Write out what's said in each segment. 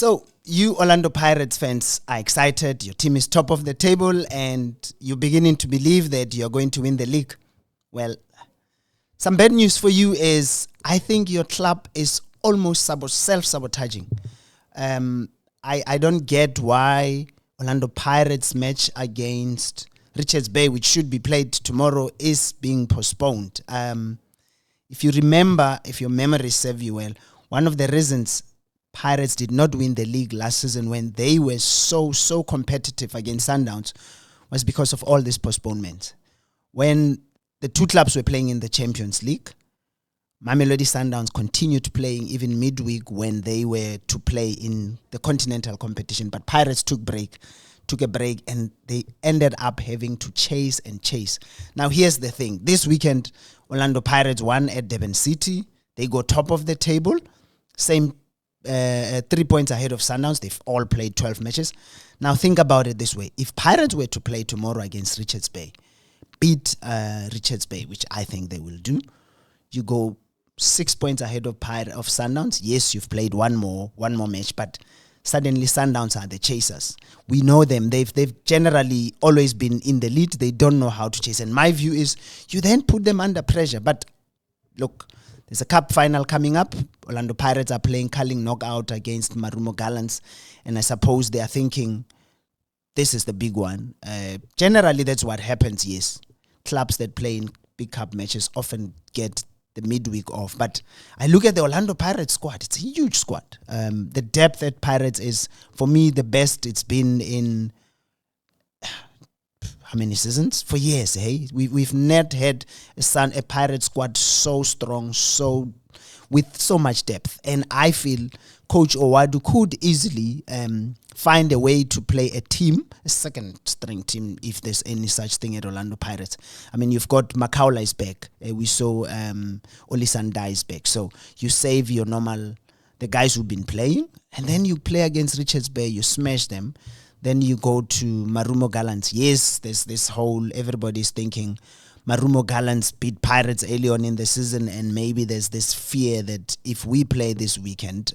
So, you Orlando Pirates fans are excited. Your team is top of the table and you're beginning to believe that you're going to win the league. Well, some bad news for you is I think your club is almost self-sabotaging. I don't get why Orlando Pirates match against Richards Bay, which should be played tomorrow, is being postponed. If you remember, if your memory serves you well, one of the reasons Pirates did not win the league last season when they were so competitive against Sundowns was because of all these postponements. When the two clubs were playing in the Champions League, Mamelodi Sundowns continued playing even midweek when they were to play in the continental competition, but Pirates took a break, and they ended up having to chase. Now, here's the thing. This weekend, Orlando Pirates won at Durban City. They go top of the table, same 3 points ahead of Sundowns. They've all played 12 matches. Now, think about it this way. If Pirates were to play tomorrow against Richards Bay, beat Richards Bay, which I think they will do, you go 6 points ahead of Sundowns. Yes, you've played one more match, but suddenly Sundowns are the chasers. We know them. They've generally always been in the lead. They don't know how to chase. And my view is you then put them under pressure. But look, there's a cup final coming up. Orlando Pirates are playing Culling knockout against Marumo Gallants. And I suppose they are thinking this is the big one. Generally, that's what happens, yes. Clubs that play in big cup matches often get the midweek off. But I look at the Orlando Pirates squad. It's a huge squad. The depth at Pirates is, for me, the best it's been in how many seasons? For years, hey? We've not had a Pirate squad so strong, with so much depth. And I feel Coach Owadu could easily find a way to play a second-string team, if there's any such thing at Orlando Pirates. I mean, you've got Makaula is back. We saw Olisandai is back. So you save the guys who've been playing, and then you play against Richards Bay, you smash them. Then you go to Marumo Gallants. Yes, there's this whole, everybody's thinking Marumo Gallants beat Pirates early on in the season, and maybe there's this fear that if we play this weekend,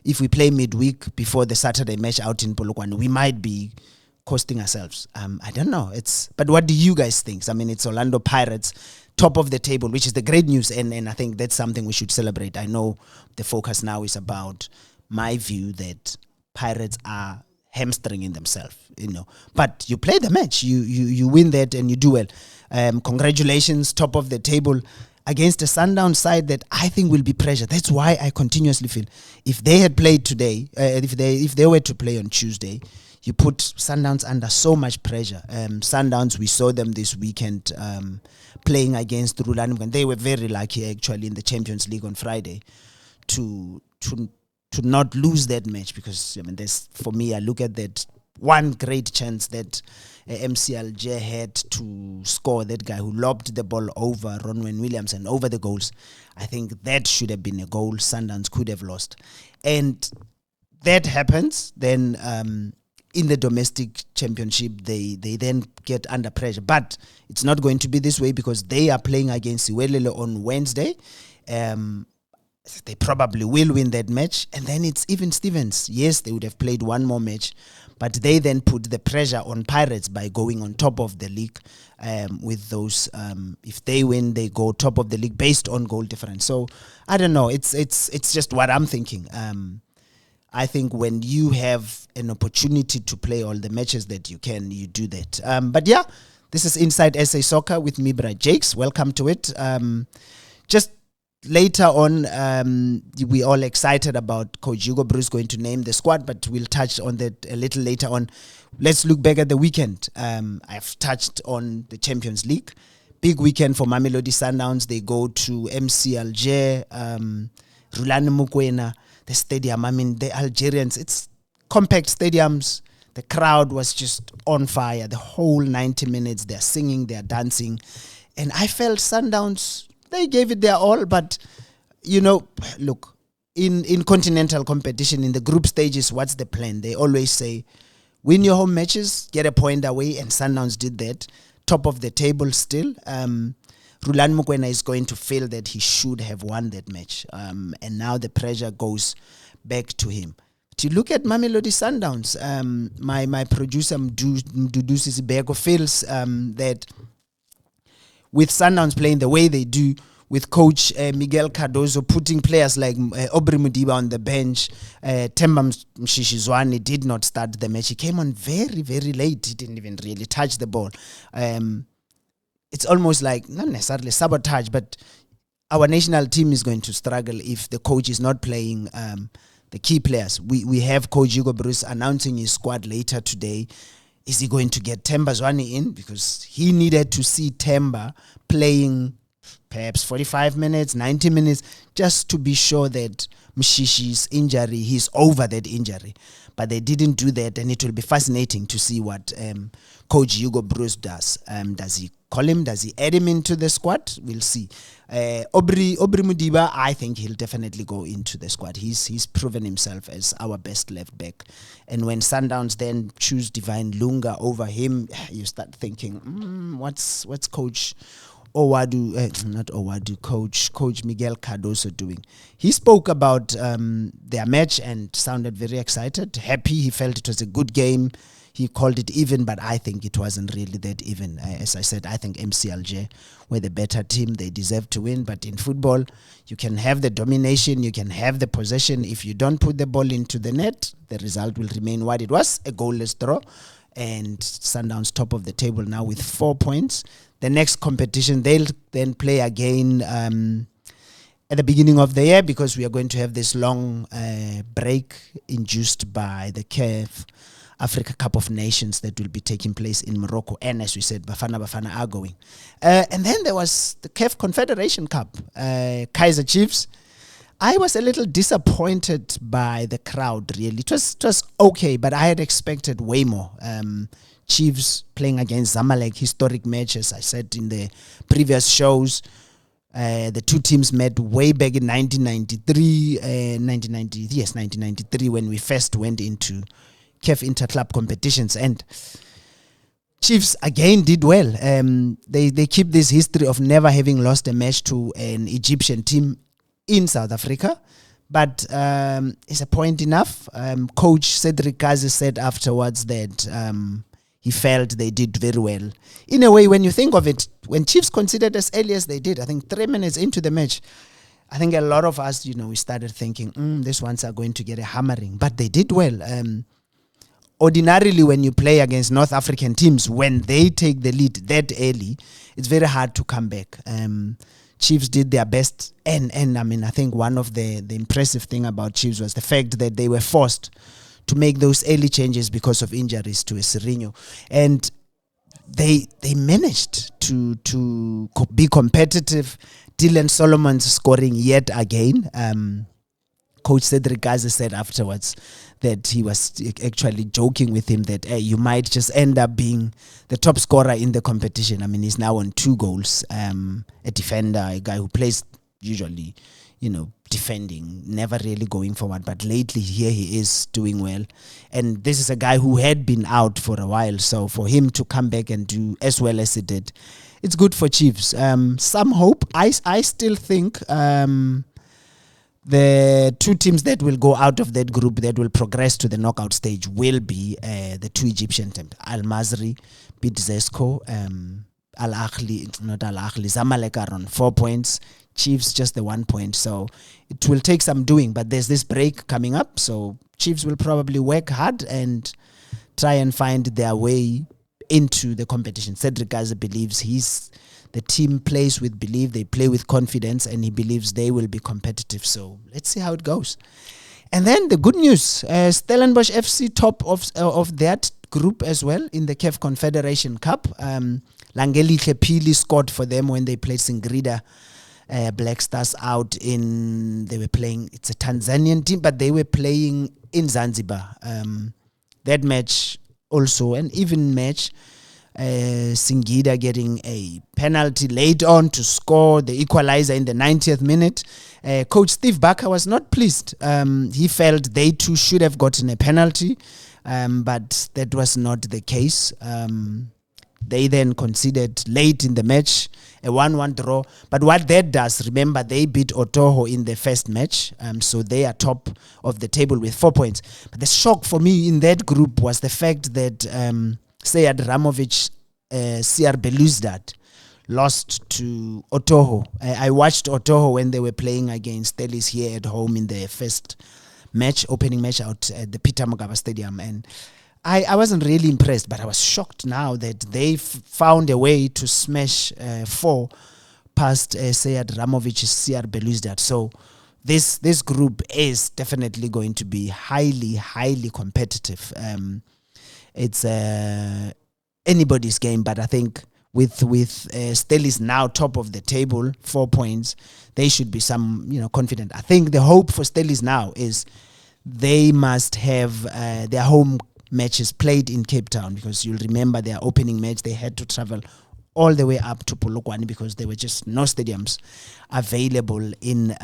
if we play midweek before the Saturday match out in Polokwane, we might be costing ourselves. I don't know. But what do you guys think? I mean, it's Orlando Pirates, top of the table, which is the great news, and I think that's something we should celebrate. I know the focus now is about my view that Pirates are hamstringing themselves, but you play the match, you win that, and you do well. Congratulations, top of the table against a Sundown side that I think will be pressure. That's why I continuously feel if they had played today, if they were to play on Tuesday, you put Sundowns under so much pressure. Sundowns, we saw them this weekend playing against Rulani, and they were very lucky actually in the Champions League on Friday to not lose that match, because for me, I look at that one great chance that MC Alger had to score, that guy who lobbed the ball over Ronwen Williams and over the goals. I think that should have been a goal Sundowns could have lost. And that happens, then in the domestic championship, they then get under pressure. But it's not going to be this way because they are playing against Siwelele on Wednesday. They probably will win that match. And then it's even Stevens. Yes, they would have played one more match, but they then put the pressure on Pirates by going on top of the league with those. If they win, they go top of the league based on goal difference. So I don't know. It's just what I'm thinking. I think when you have an opportunity to play all the matches that you can, you do that. But yeah, this is Inside SA Soccer with me, Brad Jakes. Welcome to it. Just later on, we all excited about Coach Hugo Bruce going to name the squad, but we'll touch on that a little later on. Let's look back at the weekend. I've touched on the Champions League. Big weekend for Mamelodi Sundowns. They go to MC Alger, Rulani Mukwena, the stadium. I mean, the Algerians, it's compact stadiums. The crowd was just on fire. The whole 90 minutes, they're singing, they're dancing. And I felt Sundowns, they gave it their all, but, look, in continental competition, in the group stages, what's the plan? They always say, win your home matches, get a point away, and Sundowns did that. Top of the table still. Rulani Mukwena is going to feel that he should have won that match. And now the pressure goes back to him. to look at Mamelodi Sundowns. My producer Mdudu Sisibeko feels that with Sundowns playing the way they do, with coach Miguel Cardozo putting players like Aubrey Mudiba on the bench, Themba Mshishizwane did not start the match. He came on very, very late. He didn't even really touch the ball. It's almost like, not necessarily sabotage, but our national team is going to struggle if the coach is not playing the key players. We have Coach Hugo Bruce announcing his squad later today. Is he going to get Themba Zwane in? Because he needed to see Themba playing perhaps 45 minutes, 90 minutes, just to be sure that Mshishi's injury, he's over that injury. But they didn't do that, and it will be fascinating to see what Coach Hugo Bruce does. Does he call him? Does he add him into the squad? We'll see. Aubrey Mudiba, I think he'll definitely go into the squad. He's proven himself as our best left back. And when Sundowns then choose Divine Lunga over him, you start thinking, what's Coach Coach Miguel Cardoso doing? He spoke about their match and sounded very excited, happy. He felt it was a good game. He called it even, but I think it wasn't really that even. As I said, I think MC Alger were the better team. They deserve to win. But in football, you can have the domination, you can have the possession. If you don't put the ball into the net, the result will remain what it was, a goalless draw. And Sundowns top of the table now with 4 points. The next competition, they'll then play again at the beginning of the year, because we are going to have this long break induced by the CAF Africa Cup of Nations that will be taking place in Morocco. And as we said, Bafana are going. And then there was the CAF Confederation Cup, Kaizer Chiefs. I was a little disappointed by the crowd, really. It was okay, but I had expected way more. Chiefs playing against Zamalek, historic match, as I said in the previous shows. The two teams met way back in 1993, when we first went into CAF Interclub competitions. And Chiefs again did well. They keep this history of never having lost a match to an Egyptian team in South Africa. But it's a point enough. Coach Cedric Kazi said afterwards that he felt they did very well. In a way, when you think of it, when Chiefs conceded as early as they did, I think 3 minutes into the match, I think a lot of us, we started thinking, these ones are going to get a hammering. But they did well. Ordinarily, when you play against North African teams, when they take the lead that early, it's very hard to come back. Chiefs did their best, and I mean, I think one of the impressive thing about Chiefs was the fact that they were forced to make those early changes because of injuries to Esirino, and they managed to be competitive. Dylan Solomon's scoring yet again. Coach Cedric Gaza said afterwards that he was actually joking with him that you might just end up being the top scorer in the competition. I mean, he's now on 2 goals. A defender, a guy who plays usually, defending, never really going forward. But lately here he is doing well. And this is a guy who had been out for a while. So for him to come back and do as well as he did, it's good for Chiefs. Some hope. I still think the 2 teams that will go out of that group that will progress to the knockout stage will be the 2 Egyptian teams. Al Masry beat Zesco. Zamalek are on 4 points. Chiefs just the 1 point. So it will take some doing, but there's this break coming up. So Chiefs will probably work hard and try and find their way into the competition. Cedric Gaza believes the team plays with belief, they play with confidence, and he believes they will be competitive. So let's see how it goes. And then the good news, Stellenbosch FC top of that group as well in the CAF Confederation Cup. Langeli Klepili scored for them when they played Singrida Black Stars out they were playing, it's a Tanzanian team, but they were playing in Zanzibar. That match also an even match. Singida getting a penalty late on to score the equalizer in the 90th minute. Coach Steve Barker was not pleased. He felt they too should have gotten a penalty, but that was not the case. They then conceded late in the match, a 1-1 draw. But what that does, remember, they beat Otoho in the first match. So they are top of the table with 4 points. But the shock for me in that group was the fact that Sead Ramovic, CR Belouizdad, lost to Otoho. I watched Otoho when they were playing against Stellis here at home in the first match, opening match out at the Peter Mokaba Stadium. And I wasn't really impressed, but I was shocked now that they found a way to smash 4 past Sead Ramovic's CR Belouizdad. So this group is definitely going to be highly, highly competitive. It's anybody's game, but I think with Stellis now top of the table, 4 points, they should be confident. I think the hope for Stellis now is they must have their home matches played in Cape Town, because you'll remember their opening match, they had to travel all the way up to Polokwane because there were just no stadiums available in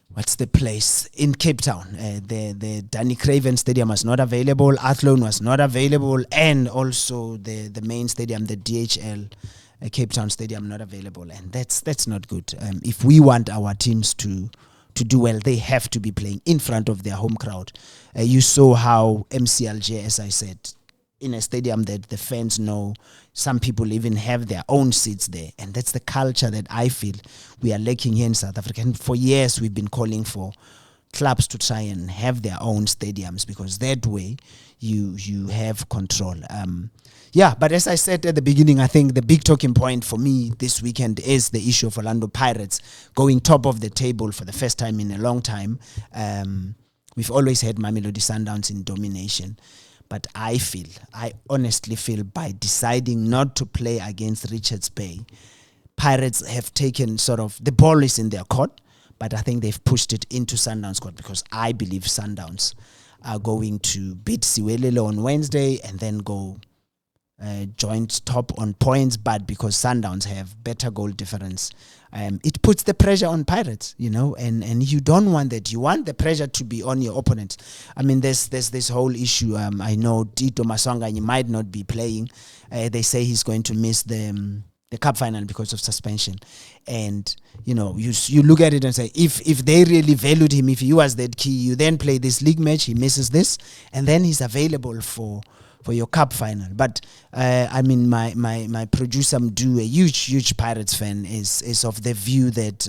what's the place in Cape Town. The Danny Craven Stadium was not available, Athlone was not available, and also the main stadium, the DHL Cape Town Stadium, not available. And that's not good. If we want our teams to do well, they have to be playing in front of their home crowd. You saw how MC Alger, as I said, in a stadium that the fans know, some people even have their own seats there. And that's the culture that I feel we are lacking here in South Africa. And for years, we've been calling for clubs to try and have their own stadiums, because that way you have control. But as I said at the beginning, I think the big talking point for me this weekend is the issue of Orlando Pirates going top of the table for the first time in a long time. We've always had Mamelodi Sundowns in domination. But I honestly feel by deciding not to play against Richards Bay, Pirates have taken the ball is in their court, but I think they've pushed it into Sundowns' court, because I believe Sundowns are going to beat Siwelele on Wednesday and then go joint top on points. But because Sundowns have better goal difference, it puts the pressure on Pirates, and you don't want that. You want the pressure to be on your opponent. I mean, there's this whole issue. I know Tito Maswanga might not be playing. They say he's going to miss the cup final because of suspension. And you look at it and say, if they really valued him, if he was that key, you then play this league match, he misses this, and then he's available for your cup final. But my producer Mdu, a huge Pirates fan, is of the view that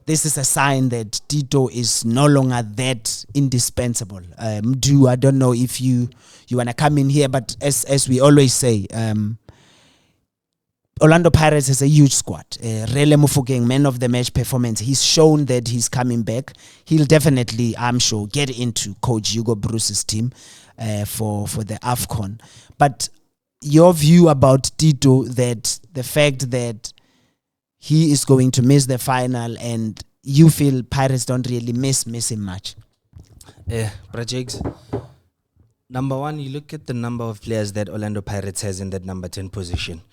this is a sign that Tito is no longer that indispensable. Mdu, I don't know if you want to come in here, but as we always say, Orlando Pirates has a huge squad. Rele Mufokeng, man of the match performance. He's shown that he's coming back. He'll definitely, I'm sure, get into Coach Hugo Bruce's team for the AFCON. But your view about Tito, that the fact that he is going to miss the final, and you feel Pirates don't really miss him much? Projects. Number one, you look at the number of players that Orlando Pirates has in that number 10 position.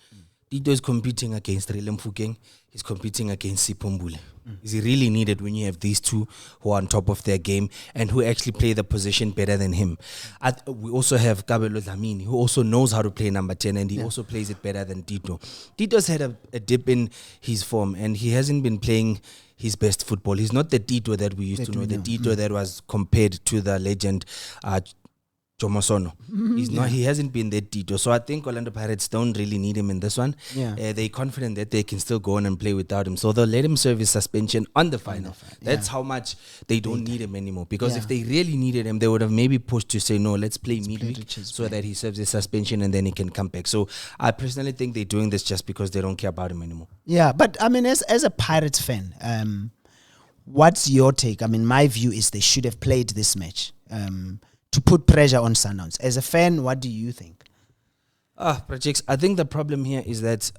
Tito is competing against Rele Mufokeng. He's competing against Sipombule. Is he really needed when you have these two who are on top of their game and who actually play the position better than him? We also have Kabelo Dlamini, who also knows how to play number 10, and he also plays it better than Tito. Tito's had a dip in his form, and he hasn't been playing his best football. He's not the Tito that we used to know, the Tito that was compared to the legend Jomosono. He hasn't been that Tito. So I think Orlando Pirates don't really need him in this one. They're confident that they can still go on and play without him. So they'll let him serve his suspension on the final. That's how much they don't need him anymore. Because if they really needed him, they would have maybe pushed to say, no, let's play midweek so that he serves his suspension and then he can come back. So I personally think they're doing this just because they don't care about him anymore. Yeah, but I mean, as a Pirates fan, what's your take? I mean, my view is they should have played this match to put pressure on Sundowns. As a fan, what do you think? Projects. I think the problem here is that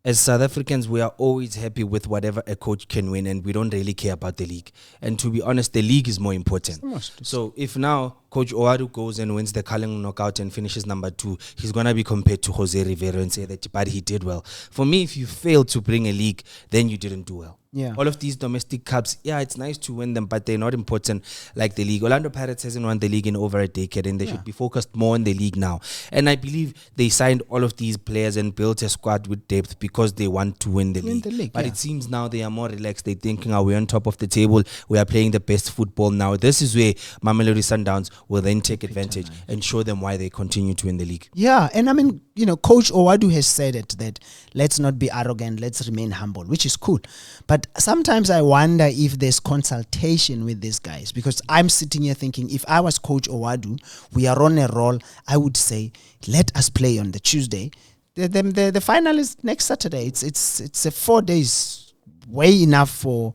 as South Africans, we are always happy with whatever a coach can win, and we don't really care about the league. And to be honest, the league is more important. So if now Coach Owadu goes and wins the Kaleng knockout and finishes number 2, he's going to be compared to Jose Rivero and say that, but he did well. For me, if you fail to bring a league, then you didn't do well. Yeah. All of these domestic cups, yeah, it's nice to win them, but they're not important like the league. Orlando Pirates hasn't won the league in over a decade, and they should be focused more on the league now. And I believe they signed all of these players and built a squad with depth because they want to win the league. But it seems now they are more relaxed. They're thinking, we're on top of the table. We are playing the best football now. This is where Mamelodi Sundowns will then take advantage and show them why they continue to win the league. Yeah, and I mean, Coach Owadu has said it, that let's not be arrogant, let's remain humble, which is cool. But sometimes I wonder if there's consultation with these guys, because I'm sitting here thinking, if I was Coach Owadu, we are on a roll, I would say, let us play on the Tuesday. The final is next Saturday. It's a 4 days, way enough for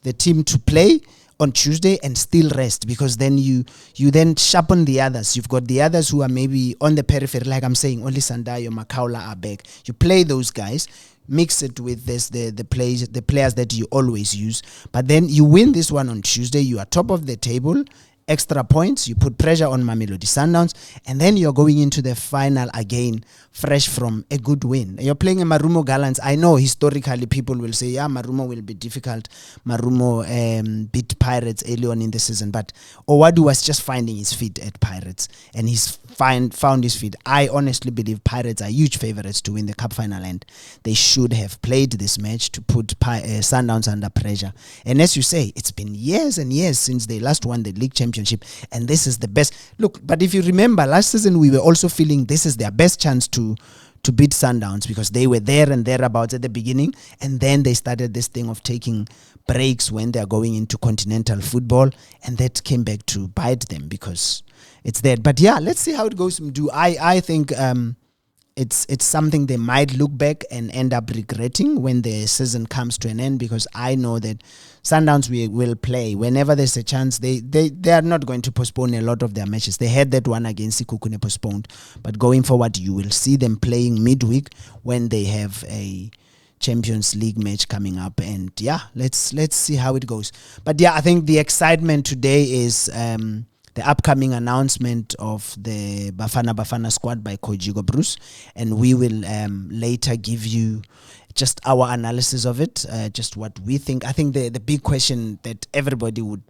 the team to play on Tuesday and still rest, because then you then sharpen the others. You've got the others who are maybe on the periphery, like I'm saying, only Sandayo, Makaula are back. You play those guys, mix it with the players that you always use, but then you win this one on Tuesday. You are top of the table, extra points, you put pressure on Mamelodi Sundowns, and then you're going into the final again fresh from a good win. You're playing a Marumo Gallants. I know historically people will say, Marumo will be difficult. Marumo beat Pirates early on in the season, but Owadu was just finding his feet at Pirates, and he's found his feet. I honestly believe Pirates are huge favorites to win the cup final, and they should have played this match to put Sundowns under pressure. And as you say, it's been years and years since they last won the league championship, and this is the best. Look, but if you remember, last season we were also feeling this is their best chance to beat Sundowns, because they were there and thereabouts at the beginning, and then they started this thing of taking breaks when they're going into continental football, and that came back to bite them because it's there. But yeah, let's see how it goes. I think it's something they might look back and end up regretting when the season comes to an end, because I know that Sundowns will play whenever there's a chance. They are not going to postpone a lot of their matches. They had that one against Sikukune postponed, but going forward you will see them playing midweek when they have a Champions League match coming up. And yeah, let's see how it goes. But yeah, I think the excitement today is the upcoming announcement of the Bafana squad by Coach Hugo Bruce, and we will later give you just our analysis of it, just what we think. I think the big question that everybody would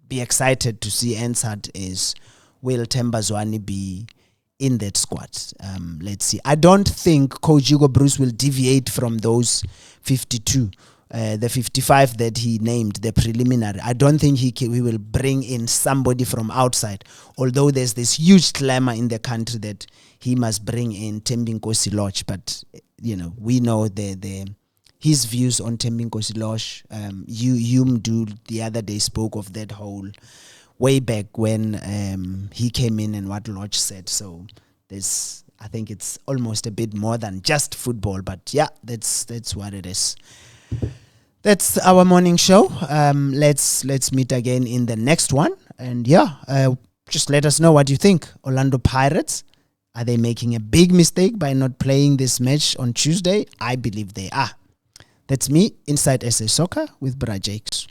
be excited to see answered is, will Themba Zwane be in that squad? Let's see. I don't think Coach Hugo Bruce will deviate from those 52. The 55 that he named, the preliminary. I don't think he will bring in somebody from outside, although there's this huge clamor in the country that he must bring in Thembinkosi Lodge. But we know his views on Thembinkosi Lodge. Yumdu the other day spoke of that whole way back when he came in and what Lodge said. So I think it's almost a bit more than just football. But yeah, that's what it is. That's our morning show. Let's meet again in the next one. And yeah, just let us know what you think. Orlando Pirates, are they making a big mistake by not playing this match on Tuesday? I believe they are. That's me, Inside SA Soccer with Bra Jakes.